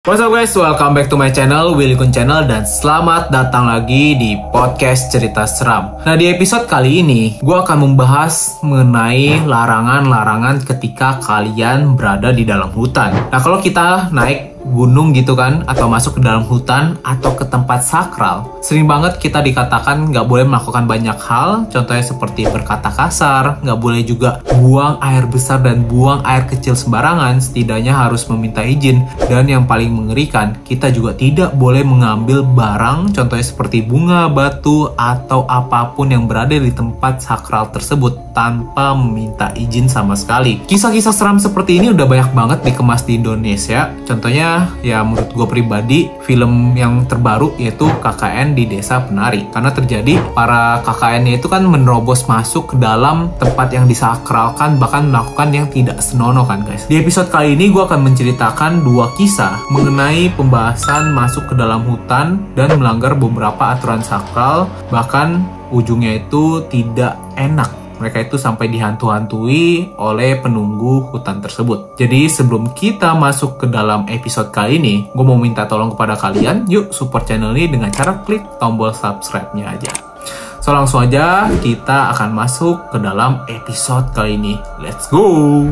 What's up guys, welcome back to my channel, Willy Kun Channel, dan selamat datang lagi di podcast cerita seram. Nah, di episode kali ini, gue akan membahas mengenai larangan-larangan ketika kalian berada di dalam hutan. Nah, kalau kita naik gunung gitu kan, atau masuk ke dalam hutan, atau ke tempat sakral, sering banget kita dikatakan nggak boleh melakukan banyak hal, contohnya seperti berkata kasar, nggak boleh juga buang air besar dan buang air kecil sembarangan, setidaknya harus meminta izin, dan yang paling mengerikan, kita juga tidak boleh mengambil barang, contohnya seperti bunga, batu, atau apapun yang berada di tempat sakral tersebut tanpa meminta izin sama sekali. Kisah-kisah seram seperti ini udah banyak banget dikemas di Indonesia, contohnya ya menurut gue pribadi, film yang terbaru yaitu KKN di Desa Penari. Karena terjadi para KKN itu kan menerobos masuk ke dalam tempat yang disakralkan, bahkan melakukan yang tidak senonoh kan guys. Di episode kali ini gue akan menceritakan dua kisah mengenai pembahasan masuk ke dalam hutan dan melanggar beberapa aturan sakral, bahkan ujungnya itu tidak enak. Mereka itu sampai dihantu-hantui oleh penunggu hutan tersebut. Jadi sebelum kita masuk ke dalam episode kali ini, gue mau minta tolong kepada kalian, yuk support channel ini dengan cara klik tombol subscribe-nya aja. So langsung aja kita akan masuk ke dalam episode kali ini. Let's go!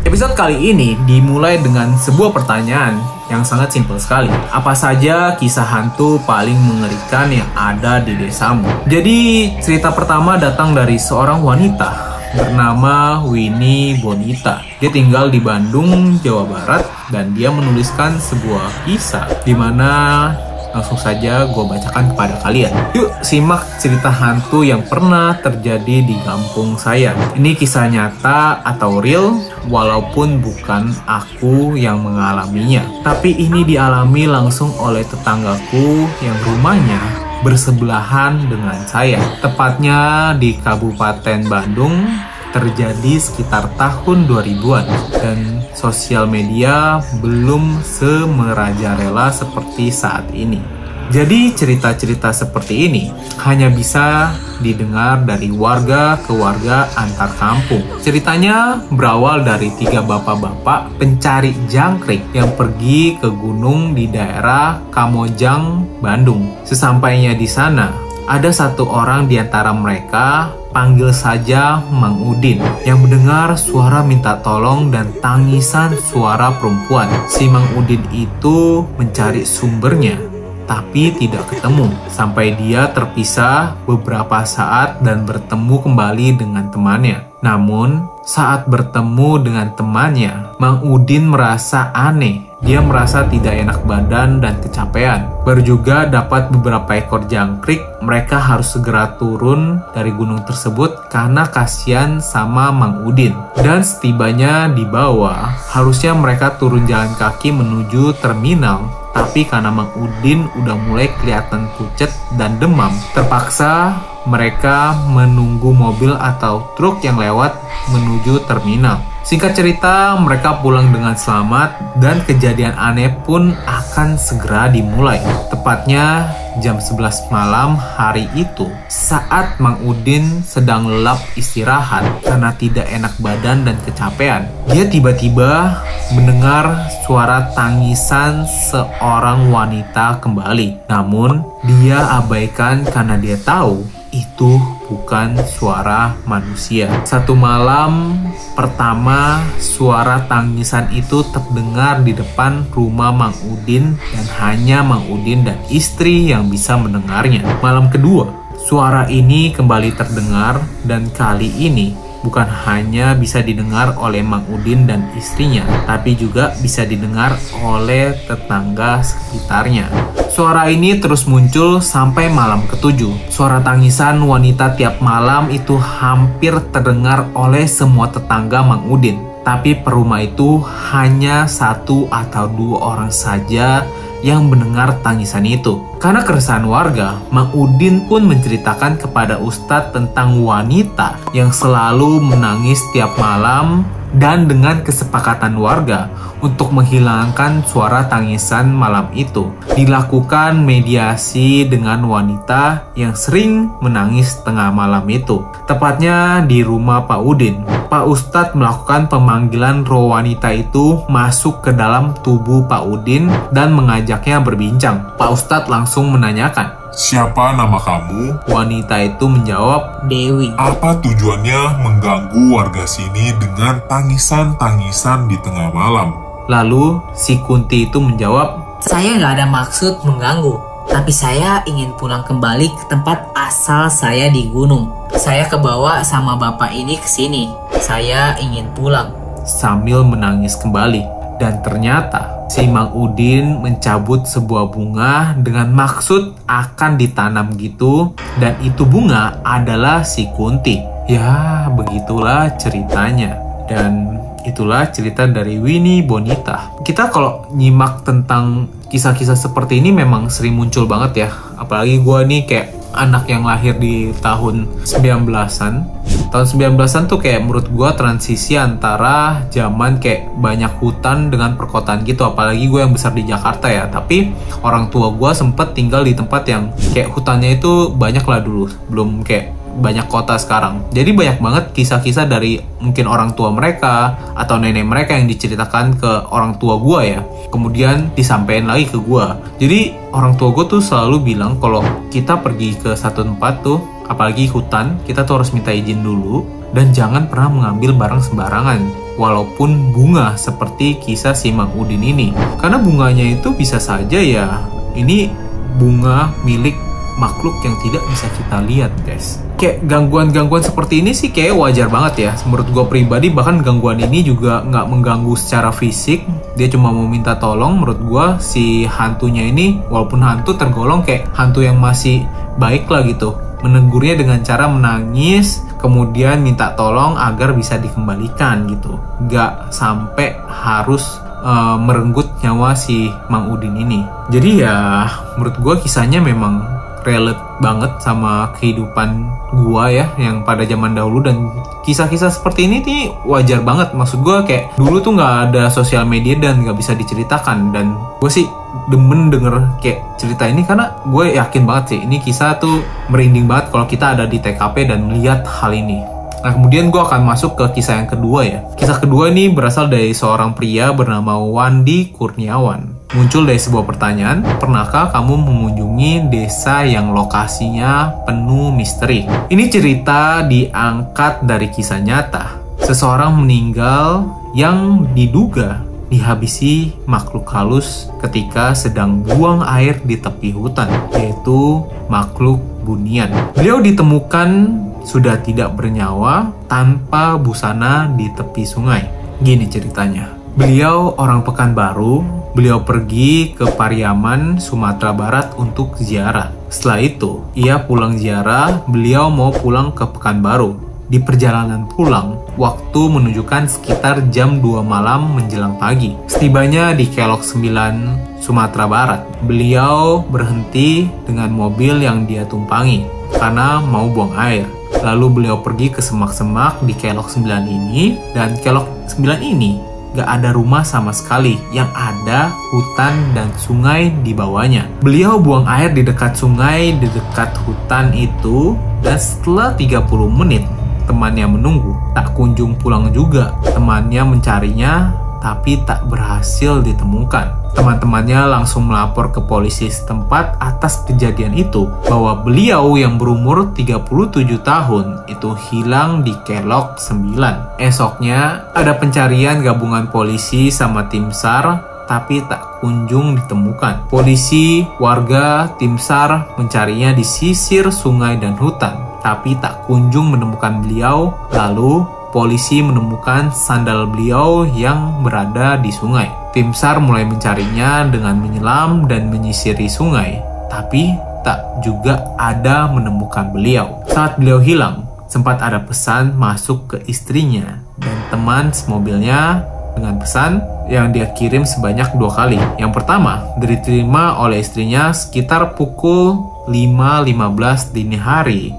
Episode kali ini dimulai dengan sebuah pertanyaan yang sangat simpel sekali. Apa saja kisah hantu paling mengerikan yang ada di desamu? Jadi cerita pertama datang dari seorang wanita bernama Winnie Bonita. Dia tinggal di Bandung, Jawa Barat, dan dia menuliskan sebuah kisah di mana langsung saja gue bacakan kepada kalian. Yuk simak cerita hantu yang pernah terjadi di kampung saya. Ini kisah nyata atau real, walaupun bukan aku yang mengalaminya. Tapi ini dialami langsung oleh tetanggaku yang rumahnya bersebelahan dengan saya. Tepatnya di Kabupaten Bandung, terjadi sekitar tahun 2000-an. Dan sosial media belum semerajalela seperti saat ini. Jadi cerita-cerita seperti ini hanya bisa didengar dari warga ke warga antar kampung. Ceritanya berawal dari 3 bapak-bapak pencari jangkrik yang pergi ke gunung di daerah Kamojang, Bandung. Sesampainya di sana, ada satu orang di antara mereka, panggil saja Mang Udin, yang mendengar suara minta tolong dan tangisan suara perempuan. Si Mang Udin itu mencari sumbernya, tapi tidak ketemu, sampai dia terpisah beberapa saat dan bertemu kembali dengan temannya. Namun, saat bertemu dengan temannya, Mang Udin merasa aneh. Dia merasa tidak enak badan dan kecapean. Baru juga dapat beberapa ekor jangkrik, mereka harus segera turun dari gunung tersebut karena kasihan sama Mang Udin. Dan setibanya di bawah, harusnya mereka turun jalan kaki menuju terminal. Tapi karena Mang Udin udah mulai kelihatan pucet dan demam, terpaksa mereka menunggu mobil atau truk yang lewat menuju terminal. Singkat cerita, mereka pulang dengan selamat dan kejadian aneh pun akan segera dimulai. Tepatnya jam 11 malam hari itu, saat Mang Udin sedang lelap istirahat karena tidak enak badan dan kecapean, dia tiba-tiba mendengar suara tangisan seorang wanita kembali. Namun, dia abaikan karena dia tahu itu bukan suara manusia. Satu malam pertama, suara tangisan itu terdengar di depan rumah Mang Udin dan hanya Mang Udin dan istri yang bisa mendengarnya. Malam kedua, suara ini kembali terdengar dan kali ini bukan hanya bisa didengar oleh Mang Udin dan istrinya, tapi juga bisa didengar oleh tetangga sekitarnya. Suara ini terus muncul sampai malam ketujuh. Suara tangisan wanita tiap malam itu hampir terdengar oleh semua tetangga Mang Udin. Tapi per rumah itu hanya 1 atau 2 orang saja yang mendengar tangisan itu. Karena keresahan warga, Mang Udin pun menceritakan kepada Ustadz tentang wanita yang selalu menangis tiap malam Dan dengan kesepakatan warga untuk menghilangkan suara tangisan malam itu, dilakukan mediasi dengan wanita yang sering menangis tengah malam itu. Tepatnya di rumah Pak Udin. Pak Ustadz melakukan pemanggilan roh wanita itu masuk ke dalam tubuh Pak Udin dan mengajaknya berbincang. Pak Ustadz langsung menanyakan, "Siapa nama kamu?" Wanita itu menjawab, "Dewi." "Apa tujuannya mengganggu warga sini dengan tangisan-tangisan di tengah malam?" Lalu si Kunti itu menjawab, "Saya nggak ada maksud mengganggu, tapi saya ingin pulang kembali ke tempat asal saya di gunung. Saya kebawa sama bapak ini ke sini. Saya ingin pulang." sambil menangis kembali. Dan ternyata si Mang Udin mencabut sebuah bunga dengan maksud akan ditanam gitu, dan itu bunga adalah si Kunti. Ya, begitulah ceritanya. Dan itulah cerita dari Winnie Bonita. Kita kalau nyimak tentang kisah-kisah seperti ini memang sering muncul banget ya. Apalagi gue nih kayak anak yang lahir di tahun 19-an. Tahun 19-an tuh kayak menurut gue transisi antara zaman kayak banyak hutan dengan perkotaan gitu. Apalagi gue yang besar di Jakarta ya. Tapi orang tua gue sempet tinggal di tempat yang kayak hutannya itu banyak lah dulu. Belum kayak banyak kota sekarang. Jadi banyak banget kisah-kisah dari mungkin orang tua mereka atau nenek mereka yang diceritakan ke orang tua gue ya. Kemudian disampaikan lagi ke gue. Jadi orang tua gue tuh selalu bilang kalau kita pergi ke satu tempat tuh, apalagi hutan, kita tuh harus minta izin dulu dan jangan pernah mengambil barang sembarangan. Walaupun bunga seperti kisah si Mang Udin ini. Karena bunganya itu bisa saja ya, ini bunga milik makhluk yang tidak bisa kita lihat, guys. Kayak gangguan-gangguan seperti ini sih kayak wajar banget ya. Menurut gue pribadi, bahkan gangguan ini juga nggak mengganggu secara fisik. Dia cuma mau minta tolong. Menurut gue si hantunya ini, walaupun hantu, tergolong kayak hantu yang masih baik lah gitu. Menegurnya dengan cara menangis, kemudian minta tolong agar bisa dikembalikan gitu. Nggak sampai harus merenggut nyawa si Mang Udin ini. Jadi ya, menurut gue kisahnya memang relate banget sama kehidupan gua ya yang pada zaman dahulu, dan kisah-kisah seperti ini nih wajar banget. Maksud gua kayak dulu tuh nggak ada sosial media dan nggak bisa diceritakan, dan gue sih demen denger kayak cerita ini karena gue yakin banget sih ini kisah tuh merinding banget kalau kita ada di TKP dan lihat hal ini. Nah, kemudian gue akan masuk ke kisah yang kedua ya. Kisah kedua ini berasal dari seorang pria bernama Wandi Kurniawan. Muncul dari sebuah pertanyaan, pernahkah kamu mengunjungi desa yang lokasinya penuh misteri? Ini cerita diangkat dari kisah nyata. Seseorang meninggal yang diduga dihabisi makhluk halus ketika sedang buang air di tepi hutan, yaitu makhluk bunian. Beliau ditemukan sudah tidak bernyawa tanpa busana di tepi sungai. Gini ceritanya. Beliau orang Pekanbaru, beliau pergi ke Pariaman, Sumatera Barat untuk ziarah. Setelah itu, ia pulang ziarah, beliau mau pulang ke Pekanbaru. Di perjalanan pulang, waktu menunjukkan sekitar jam 2 malam menjelang pagi. Setibanya di Kelok 9, Sumatera Barat, beliau berhenti dengan mobil yang dia tumpangi karena mau buang air. Lalu beliau pergi ke semak-semak di Kelok 9 ini, dan Kelok 9 ini gak ada rumah sama sekali, yang ada hutan dan sungai di bawahnya. Beliau buang air di dekat sungai, di dekat hutan itu, dan setelah 30 menit, temannya menunggu, tak kunjung pulang juga. Temannya mencarinya, tapi tak berhasil ditemukan. Teman-temannya langsung melapor ke polisi setempat atas kejadian itu, bahwa beliau yang berumur 37 tahun itu hilang di Kelok 9. Esoknya ada pencarian gabungan polisi sama tim SAR, tapi tak kunjung ditemukan. Polisi, warga, tim SAR mencarinya di sisir sungai dan hutan, tapi tak kunjung menemukan beliau. Lalu polisi menemukan sandal beliau yang berada di sungai. Tim SAR mulai mencarinya dengan menyelam dan menyisiri sungai, tapi tak juga ada menemukan beliau. Saat beliau hilang, sempat ada pesan masuk ke istrinya dan teman semobilnya dengan pesan yang dia kirim sebanyak 2 kali. Yang pertama, diterima oleh istrinya sekitar pukul 5.15 dini hari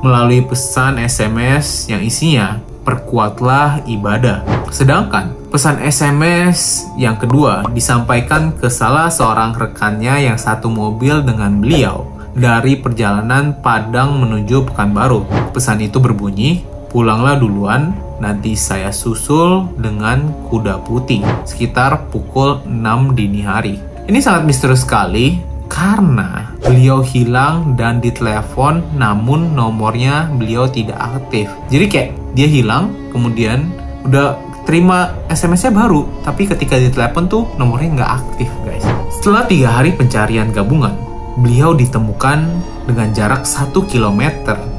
melalui pesan SMS yang isinya, perkuatlah ibadah. Sedangkan pesan SMS yang kedua disampaikan ke salah seorang rekannya yang satu mobil dengan beliau dari perjalanan Padang menuju Pekanbaru. Pesan itu berbunyi, pulanglah duluan, nanti saya susul dengan kuda putih sekitar pukul 6 dini hari. Ini sangat misterius sekali karena beliau hilang dan ditelepon namun nomornya beliau tidak aktif. Jadi kayak dia hilang, kemudian udah terima SMS-nya baru, tapi ketika ditelepon tuh nomornya nggak aktif guys. Setelah 3 hari pencarian gabungan, beliau ditemukan dengan jarak 1 km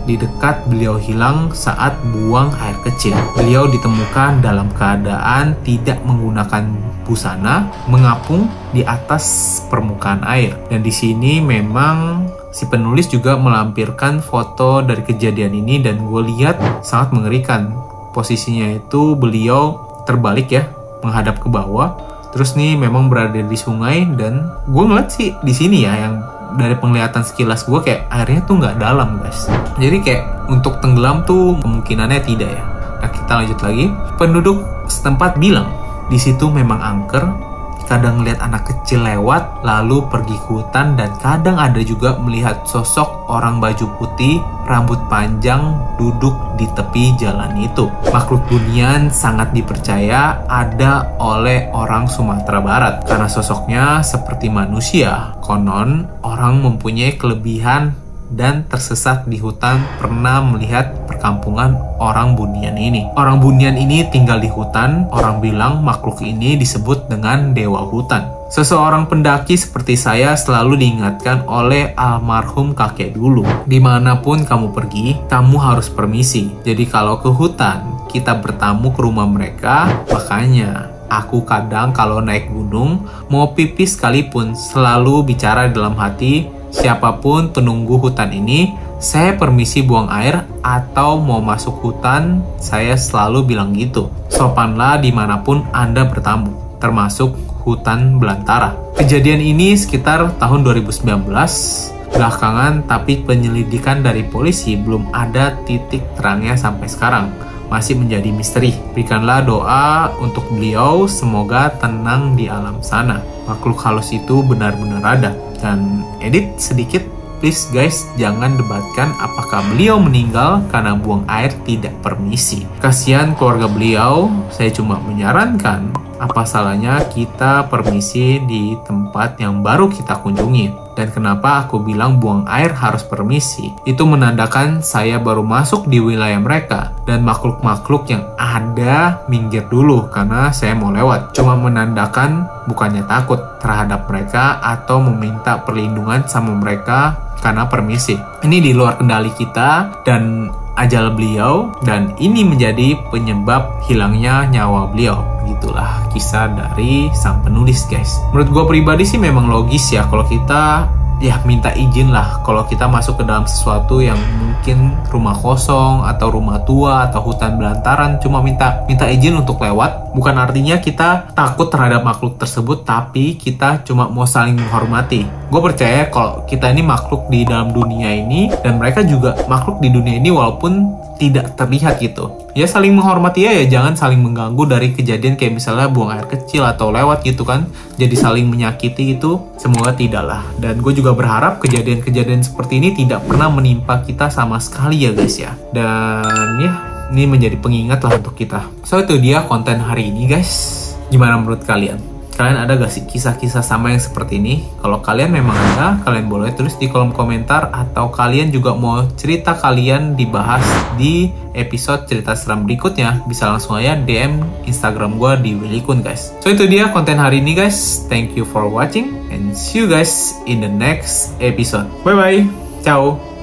di dekat beliau hilang saat buang air kecil. Beliau ditemukan dalam keadaan tidak menggunakan busana, mengapung di atas permukaan air. Dan di sini memang si penulis juga melampirkan foto dari kejadian ini dan gue lihat sangat mengerikan. Posisinya itu beliau terbalik ya, menghadap ke bawah. Terus nih memang berada di sungai dan gue ngeliat sih di sini ya yang dari penglihatan sekilas gue kayak airnya tuh nggak dalam guys. Jadi kayak untuk tenggelam tuh kemungkinannya tidak ya. Nah kita lanjut lagi. Penduduk setempat bilang di situ memang angker. Kadang ngeliat anak kecil lewat lalu pergi ke hutan dan kadang ada juga melihat sosok orang baju putih, rambut panjang duduk di tepi jalan itu. Makhluk bunian sangat dipercaya ada oleh orang Sumatera Barat karena sosoknya seperti manusia. Konon orang mempunyai kelebihan dan tersesat di hutan pernah melihat perkampungan orang bunian ini. Orang bunian ini tinggal di hutan, orang bilang makhluk ini disebut dengan dewa hutan. Seseorang pendaki seperti saya selalu diingatkan oleh almarhum kakek dulu. Dimanapun kamu pergi, kamu harus permisi. Jadi kalau ke hutan, kita bertamu ke rumah mereka, makanya aku kadang kalau naik gunung, mau pipis sekalipun, selalu bicara dalam hati, siapapun penunggu hutan ini, saya permisi buang air atau mau masuk hutan, saya selalu bilang gitu. Sopanlah dimanapun Anda bertamu, termasuk hutan belantara. Kejadian ini sekitar tahun 2019. Belakangan, tapi penyelidikan dari polisi belum ada titik terangnya sampai sekarang. Masih menjadi misteri. Berikanlah doa untuk beliau, semoga tenang di alam sana. Makhluk halus itu benar-benar ada. Dan edit sedikit, please guys, jangan debatkan apakah beliau meninggal karena buang air tidak permisi. Kasihan keluarga beliau, saya cuma menyarankan apa salahnya kita permisi di tempat yang baru kita kunjungi. Dan kenapa aku bilang buang air harus permisi? Itu menandakan saya baru masuk di wilayah mereka dan makhluk-makhluk yang ada minggir dulu karena saya mau lewat. Cuma menandakan bukannya takut terhadap mereka atau meminta perlindungan sama mereka karena permisi. Ini di luar kendali kita dan ajal beliau, dan ini menjadi penyebab hilangnya nyawa beliau. Begitulah kisah dari sang penulis guys. Menurut gue pribadi sih memang logis ya kalau kita ya minta izin lah kalau kita masuk ke dalam sesuatu yang mungkin rumah kosong atau rumah tua atau hutan belantaran, cuma minta izin untuk lewat. Bukan artinya kita takut terhadap makhluk tersebut, tapi kita cuma mau saling menghormati. Gue percaya kalau kita ini makhluk di dalam dunia ini dan mereka juga makhluk di dunia ini walaupun tidak terlihat gitu. Ya saling menghormati ya jangan saling mengganggu dari kejadian kayak misalnya buang air kecil atau lewat gitu kan. Jadi saling menyakiti itu semoga tidaklah. Dan gue juga berharap kejadian-kejadian seperti ini tidak pernah menimpa kita sama sekali ya guys ya. Dan ya ini menjadi pengingat lah untuk kita. So itu dia konten hari ini guys. Gimana menurut kalian? Kalian ada gak sih kisah-kisah sama yang seperti ini? Kalau kalian memang ada, kalian boleh tulis di kolom komentar. Atau kalian juga mau cerita kalian dibahas di episode cerita seram berikutnya, bisa langsung aja DM Instagram gue di Willy Kun guys. So itu dia konten hari ini guys. Thank you for watching and see you guys in the next episode. Bye bye. Ciao.